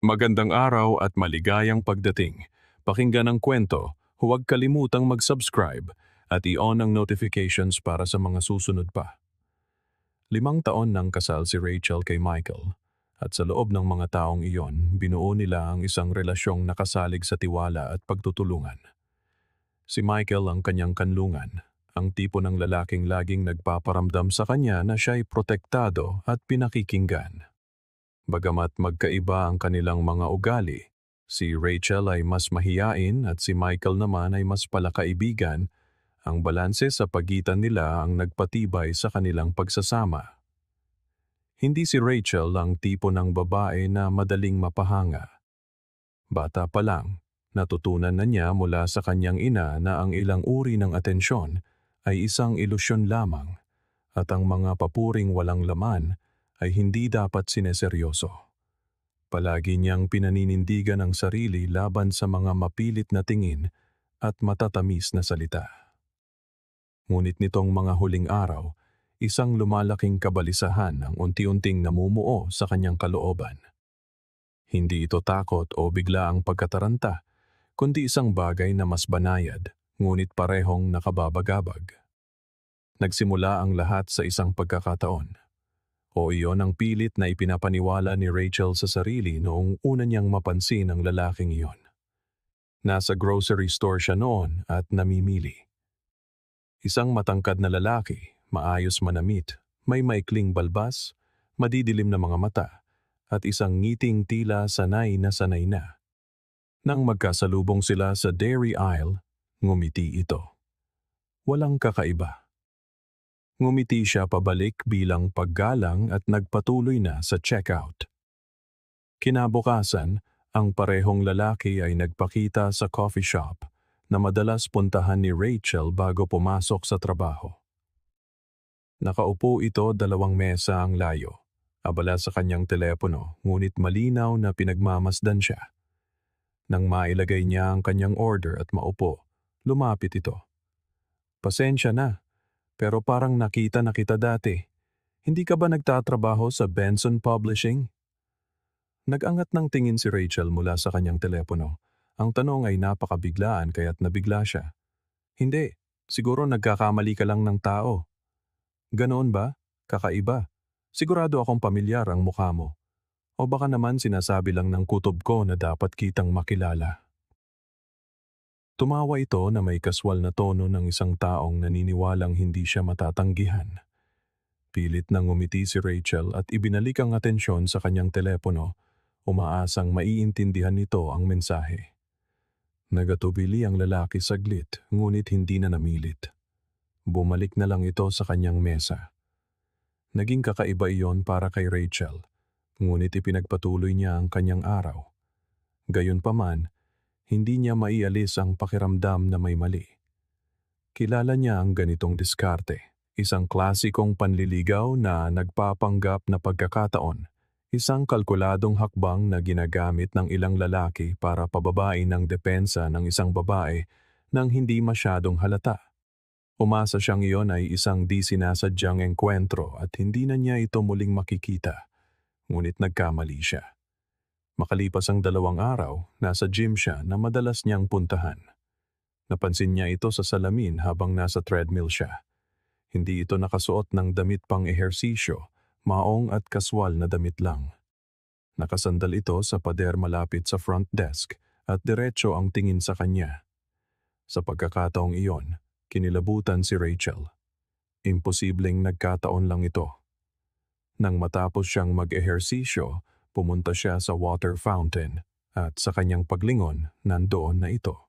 Magandang araw at maligayang pagdating. Pakinggan ang kwento, huwag kalimutang mag-subscribe at i-on ang notifications para sa mga susunod pa. 5 taon nang kasal si Rachel kay Michael at sa loob ng mga taong iyon, binuo nila ang isang relasyong nakasalig sa tiwala at pagtutulungan. Si Michael ang kanyang kanlungan, ang tipo ng lalaking laging nagpaparamdam sa kanya na siya'y protektado at pinakikinggan. Bagamat magkaiba ang kanilang mga ugali, si Rachel ay mas mahiyain at si Michael naman ay mas palakaibigan, ang balanse sa pagitan nila ang nagpatibay sa kanilang pagsasama. Hindi si Rachel ang tipo ng babae na madaling mapahanga. Bata pa lang, natutunan na niya mula sa kanyang ina na ang ilang uri ng atensyon ay isang ilusyon lamang at ang mga papuring walang laman ay hindi dapat sineseryoso. Palagi niyang pinaninindigan ang sarili laban sa mga mapilit na tingin at matatamis na salita. Ngunit nitong mga huling araw, isang lumalaking kabalisahan ang unti-unting namumuo sa kanyang kalooban. Hindi ito takot o biglaang pagkataranta, kundi isang bagay na mas banayad, ngunit parehong nakababagabag. Nagsimula ang lahat sa isang pagkakataon. O iyon ang pilit na ipinapaniwala ni Rachel sa sarili noong una niyang mapansin ang lalaking iyon. Nasa grocery store siya noon at namimili. Isang matangkad na lalaki, maayos manamit, may maikling balbas, madidilim na mga mata, at isang ngiting tila sanay na. Nang magkasalubong sila sa dairy aisle, ngumiti ito. Walang kakaiba. Ngumiti siya pabalik bilang paggalang at nagpatuloy na sa checkout. Kinabukasan, ang parehong lalaki ay nagpakita sa coffee shop na madalas puntahan ni Rachel bago pumasok sa trabaho. Nakaupo ito 2 mesa ang layo, abala sa kanyang telepono, ngunit malinaw na pinagmamasdan siya. Nang mailagay niya ang kanyang order at maupo, lumapit ito. Pasensya na, pero parang nakita na kita dati. Hindi ka ba nagtatrabaho sa Benson Publishing? Nag-angat ng tingin si Rachel mula sa kanyang telepono. Ang tanong ay napakabiglaan kaya't nabigla siya. Hindi, siguro nagkakamali ka lang ng tao. Ganoon ba? Kakaiba. Sigurado akong pamilyar ang mukha mo. O baka naman sinasabi lang ng kutob ko na dapat kitang makilala. Tumawa ito na may kaswal na tono ng isang taong naniniwalang hindi siya matatanggihan. Pilit nang ngumiti si Rachel at ibinalik ang atensyon sa kanyang telepono, umaasang maiintindihan nito ang mensahe. Nagatubili ang lalaki saglit, ngunit hindi na namilit. Bumalik na lang ito sa kanyang mesa. Naging kakaiba iyon para kay Rachel, ngunit ipinagpatuloy niya ang kanyang araw. Gayunpaman, hindi niya maialis ang pakiramdam na may mali. Kilala niya ang ganitong diskarte, isang klasikong panliligaw na nagpapanggap na pagkakataon, isang kalkuladong hakbang na ginagamit ng ilang lalaki para pababain ang depensa ng isang babae nang hindi masyadong halata. Umasa siyang iyon ay isang di sinasadyang engkwentro at hindi na niya ito muling makikita, ngunit nagkamali siya. Makalipas ang 2 araw, nasa gym siya na madalas niyang puntahan. Napansin niya ito sa salamin habang nasa treadmill siya. Hindi ito nakasuot ng damit pang ehersisyo, maong at kaswal na damit lang. Nakasandal ito sa pader malapit sa front desk at diretso ang tingin sa kanya. Sa pagkakataong iyon, kinilabutan si Rachel. Imposibleng nagkataon lang ito. Nang matapos siyang mag-ehersisyo, pumunta siya sa water fountain at sa kanyang paglingon, nandoon na ito.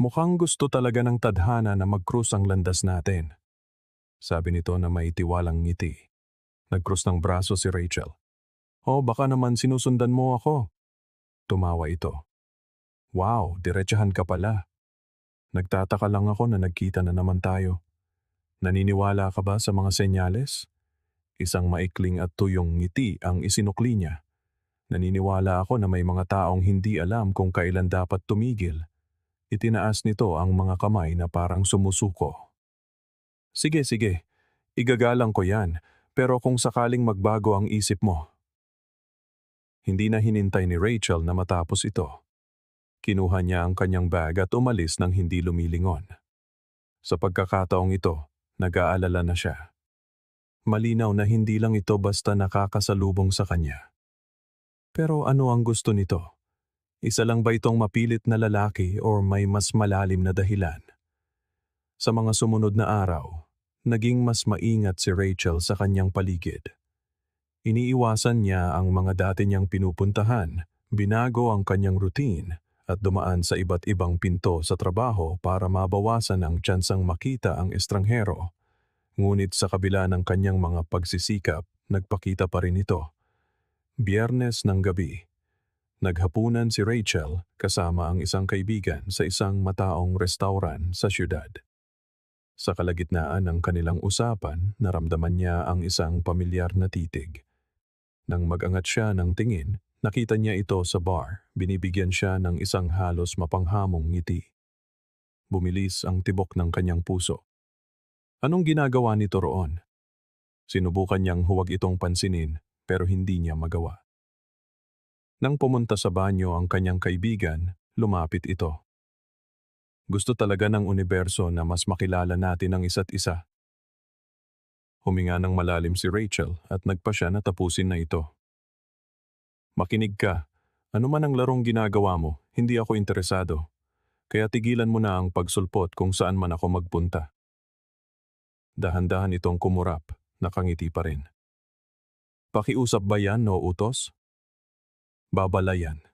Mukhang gusto talaga ng tadhana na mag-cruise ang landas natin. Sabi nito na may tiwalang ngiti. Nag-cross ng braso si Rachel. O baka naman sinusundan mo ako. Tumawa ito. Wow, diretsahan ka pala. Nagtataka lang ako na nagkita na naman tayo. Naniniwala ka ba sa mga senyales? Isang maikling at tuyong ngiti ang isinukli niya. Naniniwala ako na may mga taong hindi alam kung kailan dapat tumigil. Itinaas nito ang mga kamay na parang sumusuko. Sige, igagalang ko yan, pero kung sakaling magbago ang isip mo. Hindi na hinintay ni Rachel na matapos ito. Kinuha niya ang kanyang bag at umalis nang hindi lumilingon. Sa pagkakataong ito, nag-aalala na siya. Malinaw na hindi lang ito basta nakakasalubong sa kanya. Pero ano ang gusto nito? Isa lang ba itong mapilit na lalaki o may mas malalim na dahilan? Sa mga sumunod na araw, naging mas maingat si Rachel sa kanyang paligid. Iniiwasan niya ang mga dati niyang pinupuntahan, binago ang kanyang routine, at dumaan sa iba't ibang pinto sa trabaho para mabawasan ang tsansang makita ang estranghero. Ngunit sa kabila ng kanyang mga pagsisikap, nagpakita pa rin ito. Biyernes ng gabi, naghapunan si Rachel kasama ang isang kaibigan sa isang mataong restaurant sa siyudad. Sa kalagitnaan ng kanilang usapan, naramdaman niya ang isang pamilyar na titig. Nang magangat siya ng tingin, nakita niya ito sa bar, binibigyan siya ng isang halos mapanghamong ngiti. Bumilis ang tibok ng kanyang puso. Anong ginagawa nito roon? Sinubukan niyang huwag itong pansinin pero hindi niya magawa. Nang pumunta sa banyo ang kanyang kaibigan, lumapit ito. Gusto talaga ng universo na mas makilala natin ang isa't isa. Huminga ng malalim si Rachel at nagpa siya na tapusin na ito. Makinig ka. Ano man ang larong ginagawa mo, hindi ako interesado. Kaya tigilan mo na ang pagsulpot kung saan man ako magpunta. Dahan-dahan itong kumurap, nakangiti pa rin. Pakiusap ba yan o utos? Babalayan.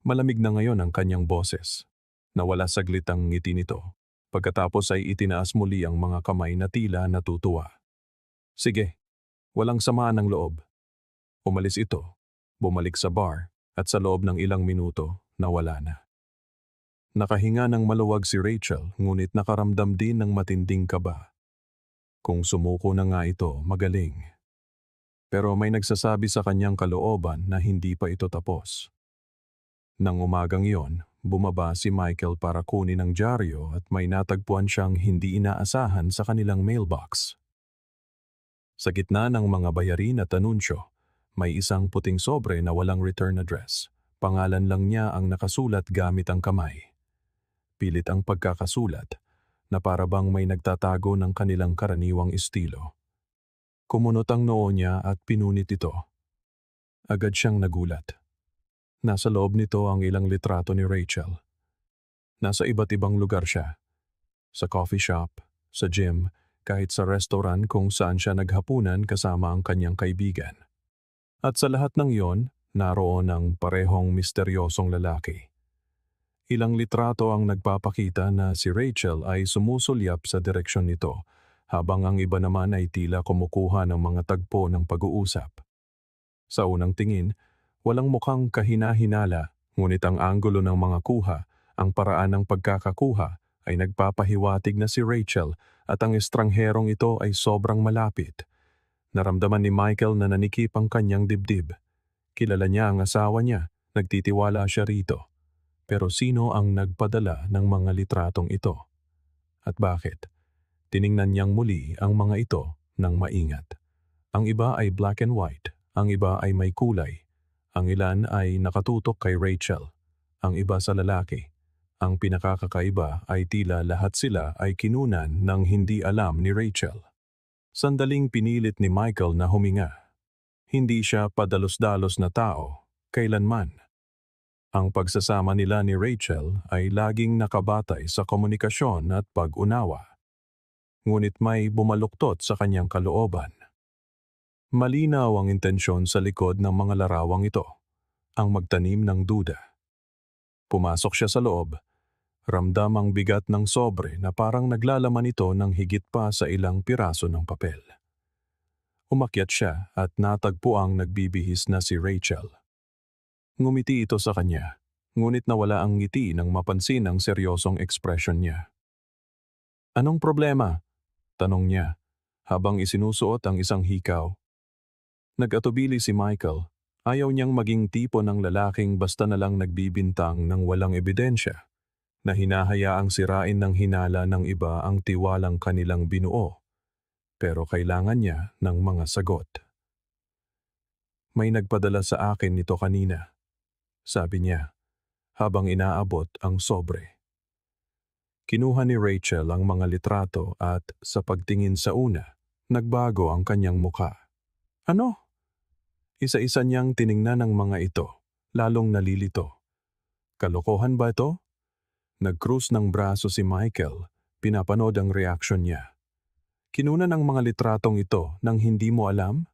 Malamig na ngayon ang kanyang boses. Nawala saglit ang ngiti nito. Pagkatapos ay itinaas muli ang mga kamay na tila natutuwa. Sige, walang samaan ng loob. Umalis ito, bumalik sa bar, at sa loob ng ilang minuto, nawala na. Nakahinga ng maluwag si Rachel, ngunit nakaramdam din ng matinding kaba. Kung sumuko na nga ito, magaling. Pero may nagsasabi sa kanyang kalooban na hindi pa ito tapos. Nang umagang iyon, bumaba si Michael para kunin ang dyaryo at may natagpuan siyang hindi inaasahan sa kanilang mailbox. Sa gitna ng mga bayarin at anunsyo, may isang puting sobre na walang return address. Pangalan lang niya ang nakasulat gamit ang kamay. Pilit ang pagkakasulat na para bang may nagtatago ng kanilang karaniwang estilo. Kumunot ang noo niya at pinunit ito. Agad siyang nagulat. Nasa loob nito ang ilang litrato ni Rachel. Nasa iba't ibang lugar siya. Sa coffee shop, sa gym, kahit sa restaurant kung saan siya naghapunan kasama ang kanyang kaibigan. At sa lahat ng iyon, naroon ang parehong misteryosong lalaki. Ilang litrato ang nagpapakita na si Rachel ay sumusulyap sa direksyon nito, habang ang iba naman ay tila kumukuha ng mga tagpo ng pag-uusap. Sa unang tingin, walang mukhang kahina-hinala, ngunit ang anggulo ng mga kuha, ang paraan ng pagkakakuha, ay nagpapahiwatig na si Rachel at ang estrangherong ito ay sobrang malapit. Naramdaman ni Michael na nanikip ang kanyang dibdib. Kilala niya ang asawa niya, nagtitiwala siya rito. Pero sino ang nagpadala ng mga litratong ito? At bakit? Tiningnan niyang muli ang mga ito ng maingat. Ang iba ay black and white, ang iba ay may kulay. Ang ilan ay nakatutok kay Rachel, ang iba sa lalaki. Ang pinakakakaiba ay tila lahat sila ay kinunan ng hindi alam ni Rachel. Sandaling pinilit ni Michael na huminga. Hindi siya padalos-dalos na tao, kailanman. Ang pagsasama nila ni Rachel ay laging nakabatay sa komunikasyon at pag-unawa. Ngunit may bumaluktot sa kanyang kalooban. Malinaw ang intensyon sa likod ng mga larawang ito, ang magtanim ng duda. Pumasok siya sa loob, ramdam ang bigat ng sobre na parang naglalaman ito ng higit pa sa ilang piraso ng papel. Umakyat siya at natagpo ang nagbibihis na si Rachel. Ngumiti ito sa kanya, ngunit nawala ang ngiti nang mapansin ang seryosong ekspresyon niya. Anong problema? Tanong niya, habang isinusuot ang isang hikaw. Nag-atubili si Michael. Ayaw niyang maging tipo ng lalaking basta na lang nagbibintang ng walang ebidensya, na hinahayaang sirain ng hinala ng iba ang tiwalang kanilang binuo. Pero kailangan niya ng mga sagot. May nagpadala sa akin nito kanina, sabi niya, habang inaabot ang sobre. Kinuha ni Rachel ang mga litrato at sa pagtingin sa una, nagbago ang kanyang muka. Ano? Isa-isa niyang tiningnan ang mga ito, lalong nalilito. Kalokohan ba ito? Nag-cruise ng braso si Michael, pinapanood ang reaksyon niya. Kinuna ng mga litratong ito nang hindi mo alam?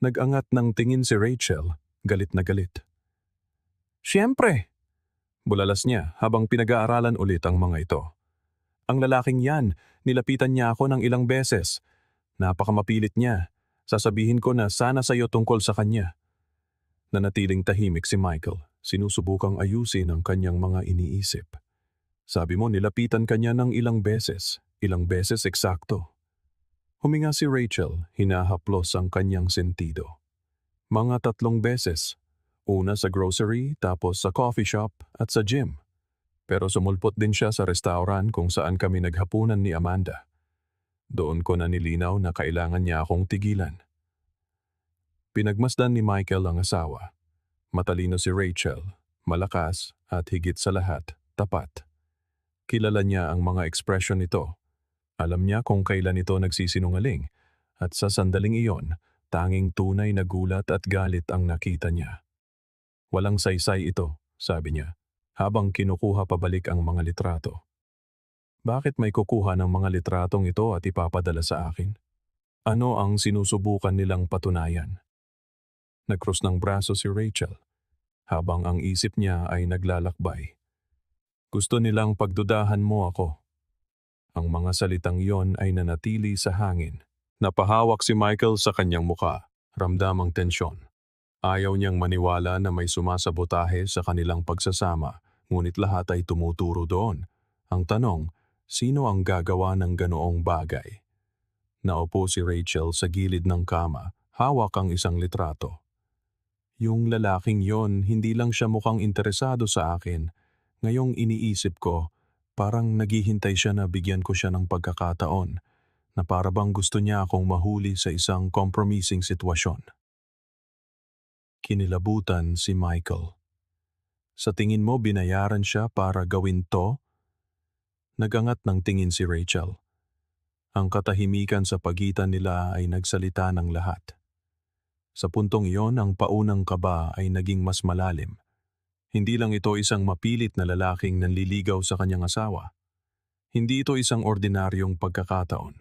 Nag-angat ng tingin si Rachel, galit na galit. Siyempre! Bulalas niya habang pinag-aaralan ulit ang mga ito. Ang lalaking yan, nilapitan niya ako ng ilang beses. Napakamapilit niya. Sasabihin ko na sana sa'yo tungkol sa kanya. Nanatiling tahimik si Michael, sinusubukang ayusin ang kanyang mga iniisip. Sabi mo nilapitan kanya ng ilang beses eksakto. Huminga si Rachel, hinahaplos ang kanyang sentido. Mga 3 beses. Una sa grocery, tapos sa coffee shop at sa gym. Pero sumulpot din siya sa restaurant kung saan kami naghapunan ni Amanda. Doon ko na nilinaw na kailangan niya akong tigilan. Pinagmasdan ni Michael ang asawa. Matalino si Rachel, malakas at higit sa lahat, tapat. Kilala niya ang mga ekspresyon nito. Alam niya kung kailan ito nagsisinungaling at sa sandaling iyon, tanging tunay na gulat at galit ang nakita niya. Walang saysay ito, sabi niya, habang kinukuha pabalik ang mga litrato. Bakit may kukuha ng mga litratong ito at ipapadala sa akin? Ano ang sinusubukan nilang patunayan? Nagkrus ng braso si Rachel, habang ang isip niya ay naglalakbay. Gusto nilang pagdudahan mo ako. Ang mga salitang iyon ay nanatili sa hangin. Napahawak si Michael sa kanyang muka, ramdam ang tensyon. Ayaw niyang maniwala na may sumasabotahe sa kanilang pagsasama, ngunit lahat ay tumuturo doon. Ang tanong, sino ang gagawa ng ganoong bagay? Naupo si Rachel sa gilid ng kama, hawak ang isang litrato. Yung lalaking yon, hindi lang siya mukhang interesado sa akin. Ngayong iniisip ko, parang naghihintay siya na bigyan ko siya ng pagkakataon, na para bang gusto niya akong mahuli sa isang compromising sitwasyon. Kinilabutan si Michael. Sa tingin mo binayaran siya para gawin to? Nagangat ng tingin si Rachel. Ang katahimikan sa pagitan nila ay nagsalita ng lahat. Sa puntong iyon, ang paunang kaba ay naging mas malalim. Hindi lang ito isang mapilit na lalaking nanliligaw sa kanyang asawa. Hindi ito isang ordinaryong pagkakataon.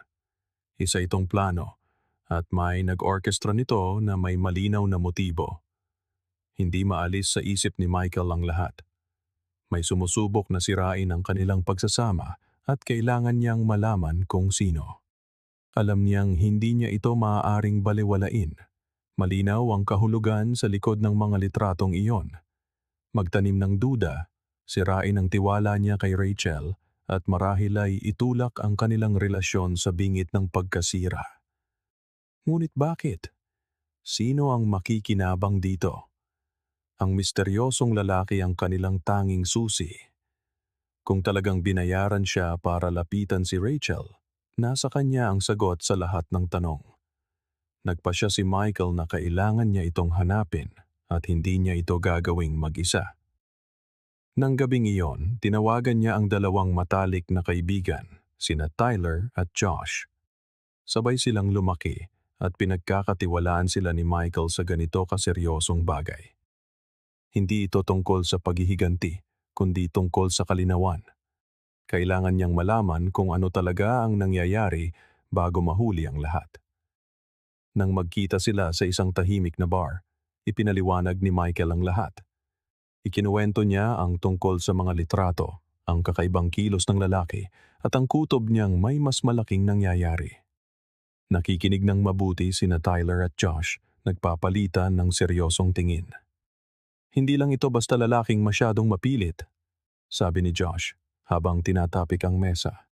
Isa itong plano, at may nag-orkestra nito na may malinaw na motibo. Hindi maalis sa isip ni Michael ang lahat. May sumusubok na sirain ang kanilang pagsasama at kailangan niyang malaman kung sino. Alam niyang hindi niya ito maaaring balewalain. Malinaw ang kahulugan sa likod ng mga litratong iyon. Magtanim ng duda, sirain ang tiwala niya kay Rachel at marahil ay itulak ang kanilang relasyon sa bingit ng pagkasira. Ngunit bakit? Sino ang makikinabang dito? Ang misteryosong lalaki ang kanilang tanging susi. Kung talagang binayaran siya para lapitan si Rachel, nasa kanya ang sagot sa lahat ng tanong. Nagpasya si Michael na kailangan niya itong hanapin at hindi niya ito gagawing mag-isa. Nang gabing iyon, tinawagan niya ang 2 matalik na kaibigan, sina Tyler at Josh. Sabay silang lumaki at pinagkakatiwalaan sila ni Michael sa ganito kaseryosong bagay. Hindi ito tungkol sa paghihiganti, kundi tungkol sa kalinawan. Kailangan niyang malaman kung ano talaga ang nangyayari bago mahuli ang lahat. Nang magkita sila sa isang tahimik na bar, ipinaliwanag ni Michael ang lahat. Ikinuwento niya ang tungkol sa mga litrato, ang kakaibang kilos ng lalaki, at ang kutob niyang may mas malaking nangyayari. Nakikinig ng mabuti sina Tyler at Josh, nagpapalitan ng seryosong tingin. Hindi lang ito basta lalaking masyadong mapilit, sabi ni Josh habang tinatapik ang mesa.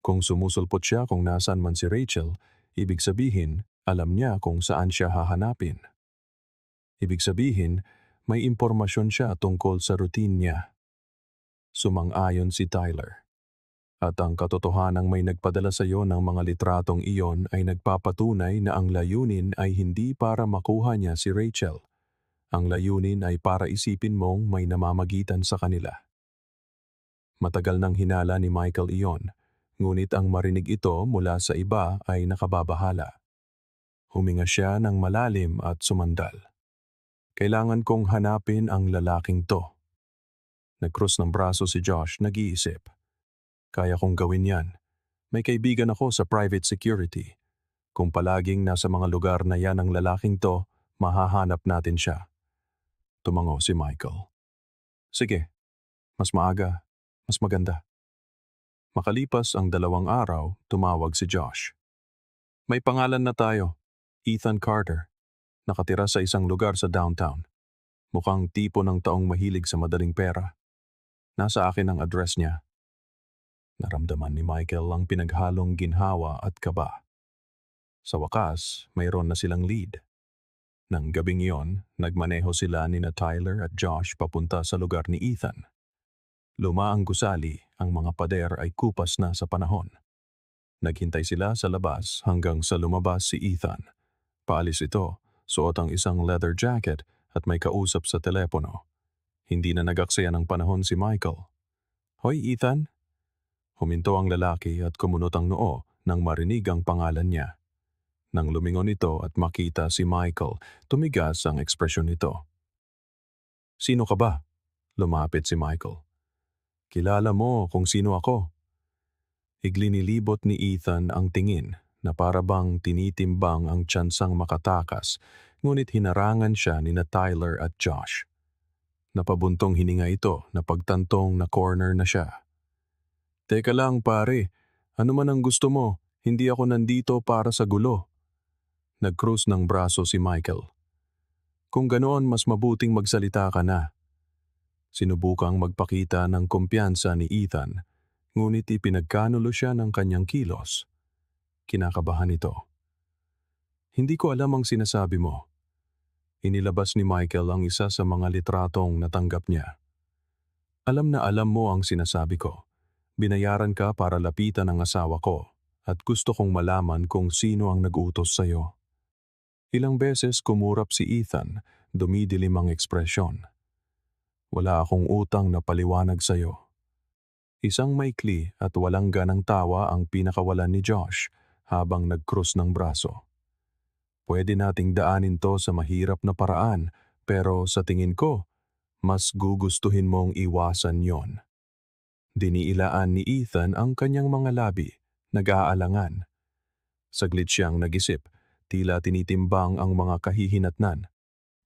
Kung sumusulpot siya kung nasaan man si Rachel, ibig sabihin, alam niya kung saan siya hahanapin. Ibig sabihin, may impormasyon siya tungkol sa routine niya. Sumang-ayon si Tyler. At ang katotohanang may nagpadala sa iyo ng mga litratong iyon ay nagpapatunay na ang layunin ay hindi para makuha niya si Rachel. Ang layunin ay para isipin mong may namamagitan sa kanila. Matagal nang hinala ni Michael iyon, ngunit ang marinig ito mula sa iba ay nakababahala. Huminga siya ng malalim at sumandal. Kailangan kong hanapin ang lalaking to. Nag-cross ng braso si Josh, nag-iisip. Kaya kong gawin yan. May kaibigan ako sa private security. Kung palaging nasa mga lugar na yan ang lalaking to, mahahanap natin siya. Tumango si Michael. Sige, mas maaga, mas maganda. Makalipas ang 2 araw, tumawag si Josh. May pangalan na tayo, Ethan Carter. Nakatira sa isang lugar sa downtown. Mukhang tipo ng taong mahilig sa madaling pera. Nasa akin ang address niya. Naramdaman ni Michael ang pinaghalong ginhawa at kaba. Sa wakas, mayroon na silang lead. Nang gabing iyon, nagmaneho sila ni Tyler at Josh papunta sa lugar ni Ethan. Luma ang gusali, ang mga pader ay kupas na sa panahon. Naghintay sila sa labas hanggang sa lumabas si Ethan. Paalis ito, suot ang isang leather jacket at may kausap sa telepono. Hindi na nagaksaya ng panahon si Michael. Hoy Ethan? Huminto ang lalaki at kumunot ang noo nang marinig ang pangalan niya. Nang lumingon ito at makita si Michael, tumigas ang ekspresyon nito. Sino ka ba? Lumapit si Michael. Kilala mo kung sino ako. Iglinilibot ni Ethan ang tingin na para bang tinitimbang ang tsansang makatakas, ngunit hinarangan siya ni Tyler at Josh. Napabuntong hininga ito na pagtantong na corner na siya. Teka lang pare, ano man ang gusto mo, hindi ako nandito para sa gulo. Nag-cross ng braso si Michael. Kung ganoon mas mabuting magsalita ka na. Sinubukang magpakita ng kumpiyansa ni Ethan, ngunit ipinagkanulo siya ng kanyang kilos. Kinakabahan ito. Hindi ko alam ang sinasabi mo. Inilabas ni Michael ang isa sa mga litratong natanggap niya. Alam na alam mo ang sinasabi ko. Binayaran ka para lapitan ang asawa ko at gusto kong malaman kung sino ang nag-utos sa'yo. Ilang beses kumurap si Ethan, dumidilim ang ekspresyon. Wala akong utang na paliwanag sa'yo. Isang maikli at walang ganang tawa ang pinakawalan ni Josh habang nag-cross ng braso. Pwede nating daanin to sa mahirap na paraan, pero sa tingin ko, mas gugustuhin mong iwasan yon. Diniilaan ni Ethan ang kanyang mga labi, nag-aalangan. Saglit siyang nag-isip, tila tinitimbang ang mga kahihinatnan.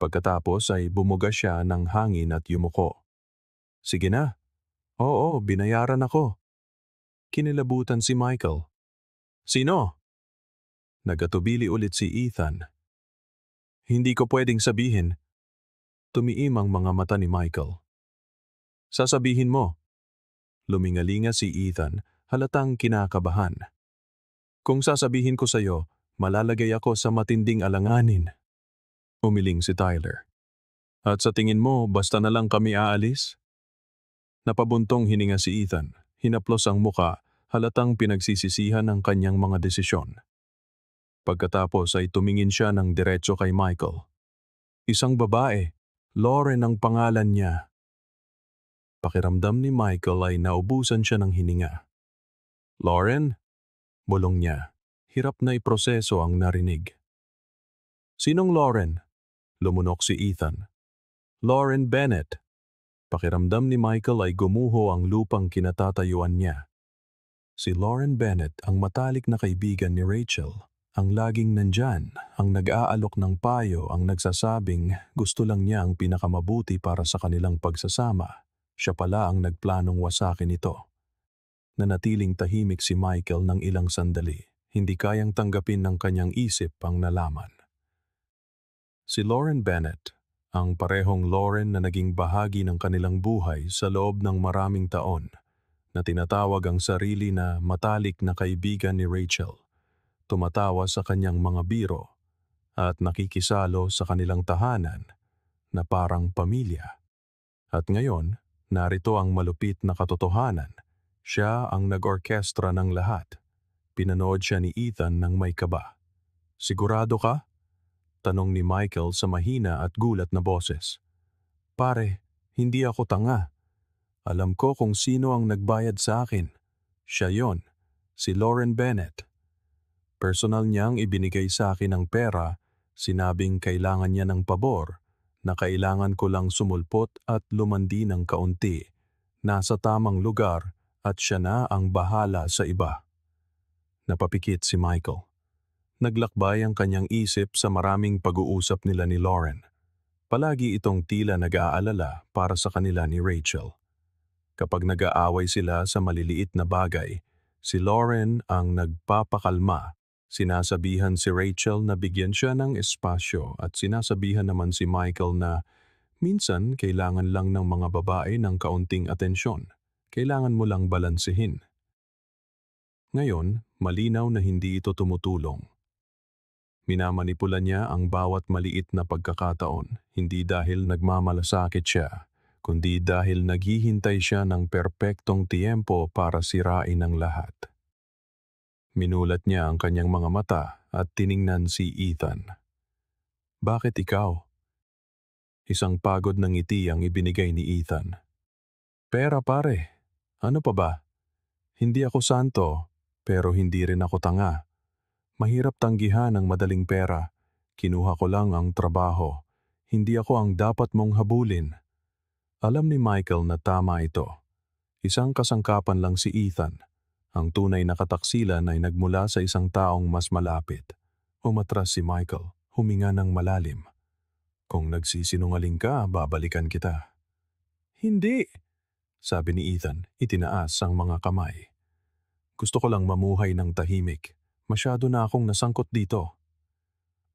Pagkatapos ay bumuga siya ng hangin at yumuko. Sige na. Oo, binayaran ako. Kinilabutan si Michael. Sino? Nagatubili ulit si Ethan. Hindi ko pwedeng sabihin. Tumiim ang mga mata ni Michael. Sasabihin mo. Lumingalinga si Ethan, halatang kinakabahan. Kung sasabihin ko sa'yo, malalagay ako sa matinding alanganin. Umiling si Tyler. At sa tingin mo, basta na lang kami aalis? Napabuntong hininga si Ethan, hinaplos ang muka, halatang pinagsisisihan ang kanyang mga desisyon. Pagkatapos ay tumingin siya ng diretso kay Michael. Isang babae, Lauren ang pangalan niya. Pakiramdam ni Michael ay naubusan siya ng hininga. Lauren? Bulong niya. Hirap na iproseso ang narinig. Sinong Lauren? Lumunok si Ethan. Lauren Bennett. Pakiramdam ni Michael ay gumuho ang lupang kinatatayuan niya. Si Lauren Bennett ang matalik na kaibigan ni Rachel. Ang laging nandyan, ang nag-aalok ng payo, ang nagsasabing gusto lang niya ang pinakamabuti para sa kanilang pagsasama. Siya pala ang nagplanong wasakin ito. Nanatiling tahimik si Michael ng ilang sandali. Hindi kayang tanggapin ng kanyang isip ang nalaman. Si Lauren Bennett, ang parehong Lauren na naging bahagi ng kanilang buhay sa loob ng maraming taon, na tinatawag ang sarili na matalik na kaibigan ni Rachel, tumatawa sa kanyang mga biro at nakikisalo sa kanilang tahanan na parang pamilya. At ngayon, narito ang malupit na katotohanan. Siya ang nag-orkestra ng lahat. Pinanood siya ni Ethan ng may kaba. Sigurado ka? Tanong ni Michael sa mahina at gulat na boses. Pare, hindi ako tanga. Alam ko kung sino ang nagbayad sa akin. Siya yon, si Lauren Bennett. Personal niyang ibinigay sa akin ang pera, sinabing kailangan niya ng pabor, na kailangan ko lang sumulpot at lumandi ng kaunti. Nasa tamang lugar at siya na ang bahala sa iba. Napapikit si Michael. Naglakbay ang kanyang isip sa maraming pag-uusap nila ni Lauren. Palagi itong tila nag-aalala para sa kanila ni Rachel. Kapag nag-aaway sila sa maliliit na bagay, si Lauren ang nagpapakalma. Sinasabihan si Rachel na bigyan siya ng espasyo at sinasabihan naman si Michael na minsan kailangan lang ng mga babae ng kaunting atensyon. Kailangan mo lang balansehin. Ngayon, malinaw na hindi ito tumutulong. Minamanipula niya ang bawat maliit na pagkakataon, hindi dahil nagmamalasakit siya, kundi dahil naghihintay siya ng perpektong tiempo para sirain ang lahat. Minulat niya ang kanyang mga mata at tiningnan si Ethan. Bakit ikaw? Isang pagod na ngiti ang ibinigay ni Ethan. Pera pare, ano pa ba? Hindi ako santo, pero hindi rin ako tanga. Mahirap tanggihan ang madaling pera. Kinuha ko lang ang trabaho. Hindi ako ang dapat mong habulin. Alam ni Michael na tama ito. Isang kasangkapan lang si Ethan. Ang tunay na kataksilan ay nagmula sa isang taong mas malapit. Umatras si Michael, huminga ng malalim. Kung nagsisinungaling ka, babalikan kita. Hindi, sabi ni Ethan, itinaas ang mga kamay. Gusto ko lang mamuhay ng tahimik. Masyado na akong nasangkot dito.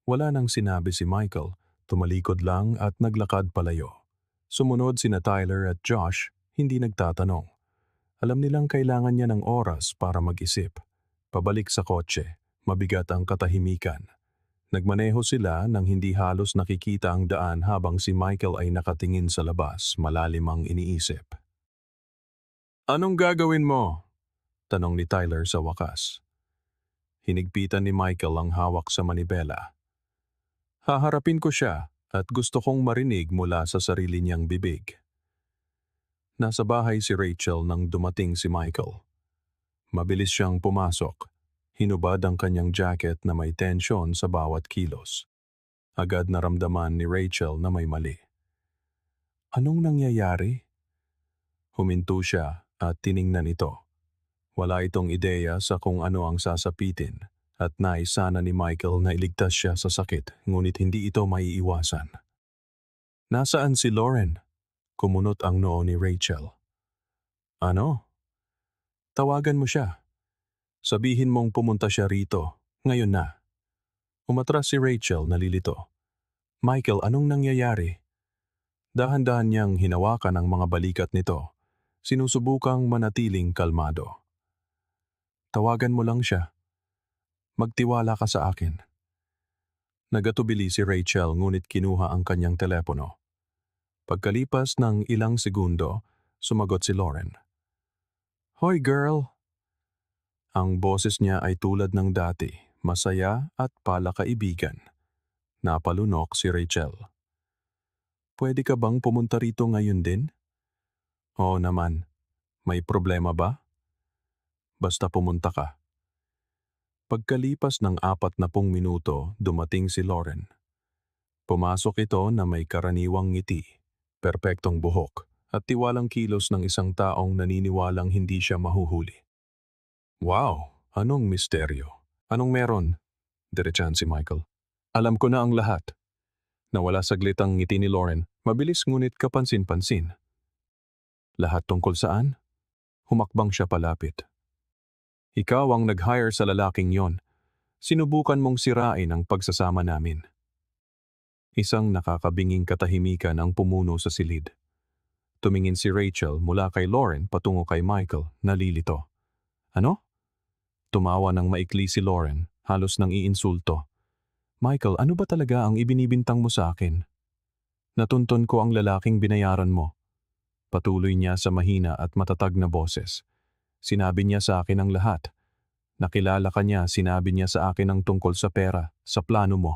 Wala nang sinabi si Michael, tumalikod lang at naglakad palayo. Sumunod sina Tyler at Josh, hindi nagtatanong. Alam nilang kailangan niya ng oras para mag-isip. Pabalik sa kotse, mabigat ang katahimikan. Nagmaneho sila nang hindi halos nakikita ang daan habang si Michael ay nakatingin sa labas, malalim ang iniisip. Anong gagawin mo? Tanong ni Tyler sa wakas. Hinigpitan ni Michael ang hawak sa manibela. Haharapin ko siya at gusto kong marinig mula sa sarili niyang bibig. Nasa bahay si Rachel nang dumating si Michael. Mabilis siyang pumasok. Hinubad ang kanyang jacket na may tensyon sa bawat kilos. Agad naramdaman ni Rachel na may mali. Anong nangyayari? Huminto siya at tiningnan ito. Wala itong ideya sa kung ano ang sasapitin at nais sana ni Michael na iligtas siya sa sakit ngunit hindi ito maiiwasan. Nasaan si Lauren? Kumunot ang noo ni Rachel. Ano? Tawagan mo siya. Sabihin mong pumunta siya rito, ngayon na. Umatras si Rachel nalilito. Michael, anong nangyayari? Dahan-dahan niyang hinawakan ang mga balikat nito. Sinusubukang manatiling kalmado. Tawagan mo lang siya. Magtiwala ka sa akin. Nagatubili si Rachel ngunit kinuha ang kanyang telepono. Pagkalipas ng ilang segundo, sumagot si Lauren. Hoy girl! Ang boses niya ay tulad ng dati, masaya at palakaibigan. Napalunok si Rachel. Pwede ka bang pumunta rito ngayon din? Oo naman. May problema ba? Basta pumunta ka. Pagkalipas ng 40 minuto, dumating si Lauren. Pumasok ito na may karaniwang ngiti, perpektong buhok, at tiwalang kilos ng isang taong naniniwalang hindi siya mahuhuli. Wow! Anong misteryo? Anong meron? Diretsahan si Michael. Alam ko na ang lahat. Nawala saglit ang ngiti ni Lauren, mabilis ngunit kapansin-pansin. Lahat tungkol saan? Humakbang siya palapit. Ikaw ang nag-hire sa lalaking yon. Sinubukan mong sirain ang pagsasama namin. Isang nakakabinging katahimikan ang pumuno sa silid. Tumingin si Rachel mula kay Lauren patungo kay Michael, nalilito. Ano? Tumawa ng maikli si Lauren, halos nang iinsulto. Michael, ano ba talaga ang ibinibintang mo sa akin? Natunton ko ang lalaking binayaran mo. Patuloy niya sa mahina at matatag na boses. Sinabi niya sa akin ang lahat. Nakilala ka niya, sinabi niya sa akin ang tungkol sa pera, sa plano mo.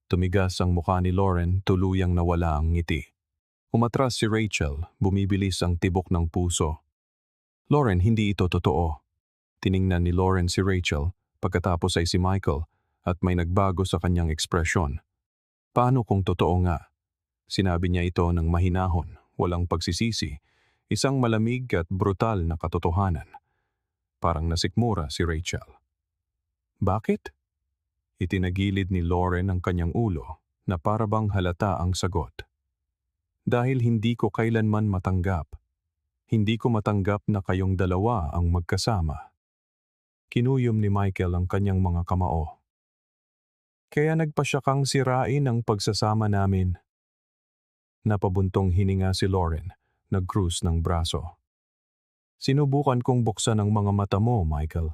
Tumigas ang mukha ni Lauren, tuluyang nawala ang ngiti. Umatras si Rachel, bumibilis ang tibok ng puso. Lauren, hindi ito totoo. Tiningnan ni Lauren si Rachel, pagkatapos ay si Michael, at may nagbago sa kanyang ekspresyon. Paano kung totoo nga? Sinabi niya ito ng mahinahon, walang pagsisisi, isang malamig at brutal na katotohanan. Parang nasikmura si Rachel. Bakit? Itinagilid ni Lauren ang kanyang ulo na parabang halata ang sagot. Dahil hindi ko kailanman matanggap. Hindi ko matanggap na kayong dalawa ang magkasama. Kinuyom ni Michael ang kanyang mga kamao. Kaya nagpasya kang sirain ang pagsasama namin. Napabuntong hininga si Lauren, nag-cruise ng braso. Sinubukan kong buksan ang mga mata mo, Michael.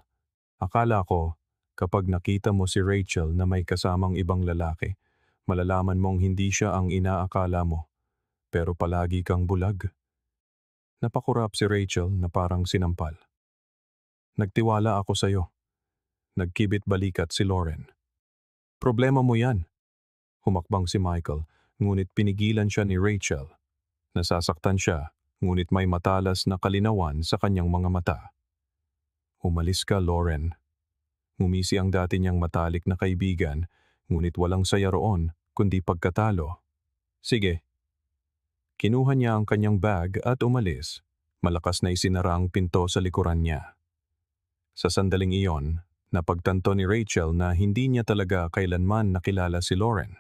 Akala ko, kapag nakita mo si Rachel na may kasamang ibang lalaki, malalaman mong hindi siya ang inaakala mo. Pero palagi kang bulag. Napakurap si Rachel na parang sinampal. Nagtiwala ako sa'yo. Nagkibit balikat si Lauren. Problema mo yan. Humakbang si Michael, ngunit pinigilan siya ni Rachel. Nasasaktan siya, ngunit may matalas na kalinawan sa kanyang mga mata. Umalis ka, Lauren. Ngumisi ang dati niyang matalik na kaibigan, ngunit walang saya roon, kundi pagkatalo. Sige. Kinuha niya ang kanyang bag at umalis. Malakas na isinara ang pinto sa likuran niya. Sa sandaling iyon, napagtanto ni Rachel na hindi niya talaga kailanman nakilala si Lauren.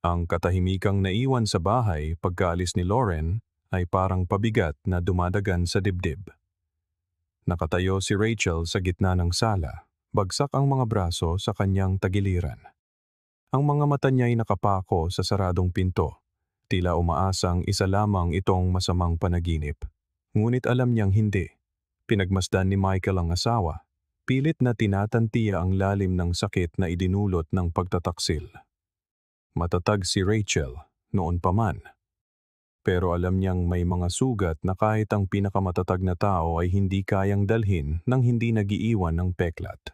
Ang katahimikang naiwan sa bahay pagkaalis ni Lauren ay parang pabigat na dumadagan sa dibdib. Nakatayo si Rachel sa gitna ng sala, bagsak ang mga braso sa kanyang tagiliran. Ang mga mata niya ay nakapako sa saradong pinto. Tila umaasang isa lamang itong masamang panaginip. Ngunit alam niyang hindi. Pinagmasdan ni Michael ang asawa. Pilit na tinatantiya ang lalim ng sakit na idinulot ng pagtataksil. Matatag si Rachel, noon pa man. Pero alam niyang may mga sugat na kahit ang pinakamatatag na tao ay hindi kayang dalhin nang hindi nagiiwan ng peklat.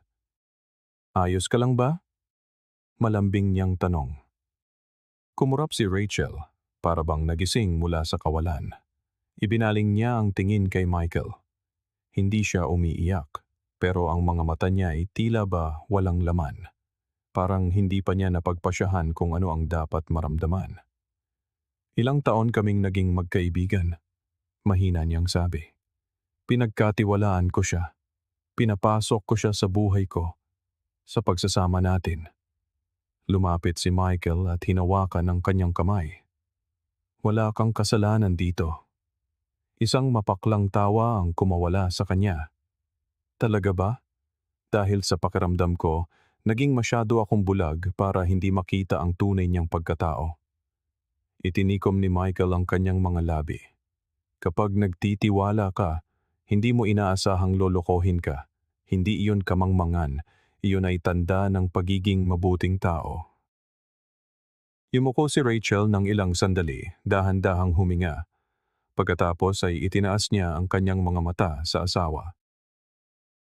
Ayos ka lang ba? Malambing niyang tanong. Kumurap si Rachel, para bang nagising mula sa kawalan. Ibinaling niya ang tingin kay Michael. Hindi siya umiiyak, pero ang mga mata niya ay tila ba walang laman. Parang hindi pa niya napagpasyahan kung ano ang dapat maramdaman. Ilang taon kaming naging magkaibigan, mahina niyang sabi. Pinagkatiwalaan ko siya. Pinapasok ko siya sa buhay ko, sa pagsasama natin. Lumapit si Michael at hinawakan ang kanyang kamay. Wala kang kasalanan dito. Isang mapaklang tawa ang kumawala sa kanya. Talaga ba? Dahil sa pakiramdam ko, naging masyado akong bulag para hindi makita ang tunay niyang pagkatao. Itinikom ni Michael ang kanyang mga labi. Kapag nagtitiwala ka, hindi mo inaasahang lolokohin ka. Hindi iyon kamangmangan, iyon ay tanda ng pagiging mabuting tao. Yumuko si Rachel ng ilang sandali, dahan-dahang huminga. Pagkatapos ay itinaas niya ang kanyang mga mata sa asawa.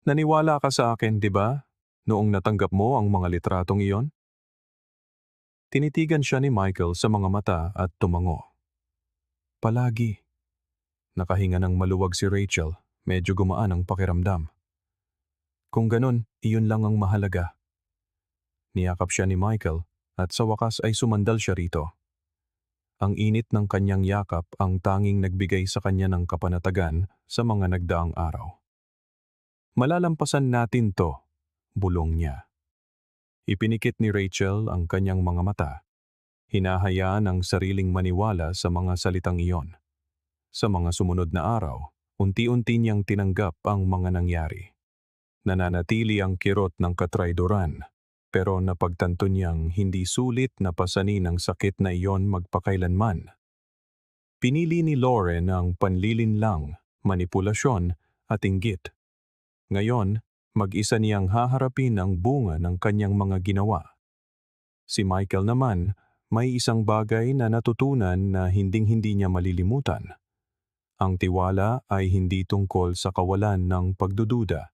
Naniwala ka sa akin, di ba? Noong natanggap mo ang mga litratong iyon? Tinitigan siya ni Michael sa mga mata at tumango. Palagi. Nakahinga ng maluwag si Rachel, medyo gumaan ang pakiramdam. Kung ganun, iyon lang ang mahalaga. Niyakap siya ni Michael at sa wakas ay sumandal siya rito. Ang init ng kanyang yakap ang tanging nagbigay sa kanya ng kapanatagan sa mga nagdaang araw. Malalampasan natin to, bulong niya. Ipinikit ni Rachel ang kanyang mga mata. Hinahayaan ang sariling maniwala sa mga salitang iyon. Sa mga sumunod na araw, unti-unti niyang tinanggap ang mga nangyari. Nananatili ang kirot ng katrayduran, pero napagtanto niyang hindi sulit na pasanin ang sakit na iyon magpakailanman. Pinili ni Lauren ang panlilinlang, manipulasyon at inggit. Ngayon, mag-isa niyang haharapin ang bunga ng kanyang mga ginawa. Si Michael naman, may isang bagay na natutunan na hinding-hindi niya malilimutan. Ang tiwala ay hindi tungkol sa kawalan ng pagdududa,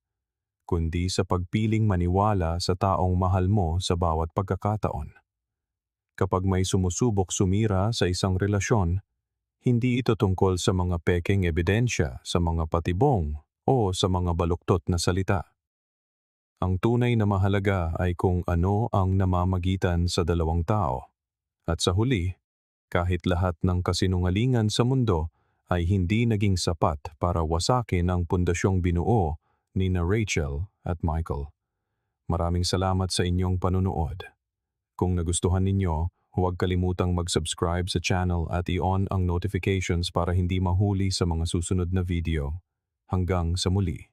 kundi sa pagpiling maniwala sa taong mahal mo sa bawat pagkakataon. Kapag may sumusubok sumira sa isang relasyon, hindi ito tungkol sa mga pekeng ebidensya, sa mga patibong, o sa mga baluktot na salita. Ang tunay na mahalaga ay kung ano ang namamagitan sa dalawang tao. At sa huli, kahit lahat ng kasinungalingan sa mundo ay hindi naging sapat para wasakin ang pundasyong binuo ni na Rachel at Michael. Maraming salamat sa inyong panunood. Kung nagustuhan ninyo, huwag kalimutang mag-subscribe sa channel at i-on ang notifications para hindi mahuli sa mga susunod na video. Hanggang sa muli.